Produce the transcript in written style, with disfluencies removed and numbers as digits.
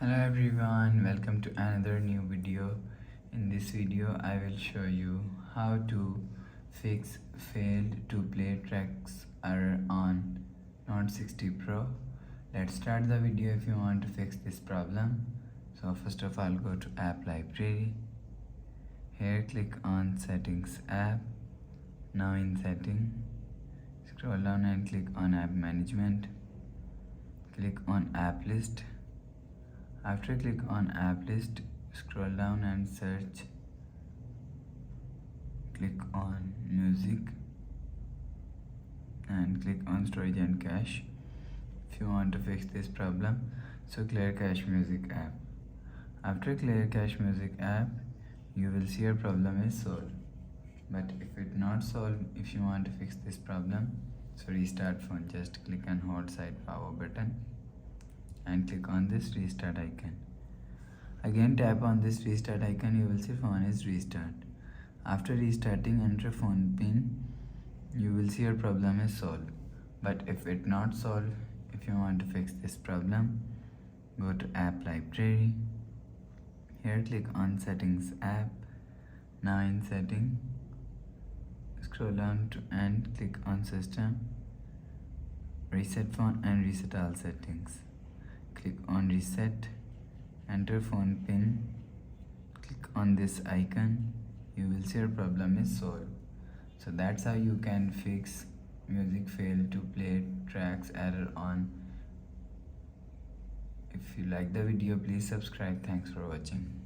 Hello everyone, welcome to another new video. In this video I will show you how to fix failed to play tracks error on Note 60 Pro. Let's start the video if you want to fix this problem. So first of all, go to app library. Here click on settings app. Now in setting, scroll down and click on app management. Click on app list. After click on app list, scroll down and search. Click on music and click on storage and cache if you want to fix this problem. So clear cache music app. After clear cache music app, you will see your problem is solved. But if it not solved, if you want to fix this problem, so restart phone, just click and hold side power button and click on this restart icon. Again tap on this restart icon, you will see phone is restart. After restarting, enter phone pin, you will see your problem is solved. But if it not solved, if you want to fix this problem, go to app library. Here click on settings app. Now in setting, scroll down to and click on system, reset phone and reset all settings. Click on reset, enter phone pin, click on this icon, you will see your problem is solved. So that's how you can fix music fail to play tracks error on. If you like the video, please subscribe. Thanks for watching.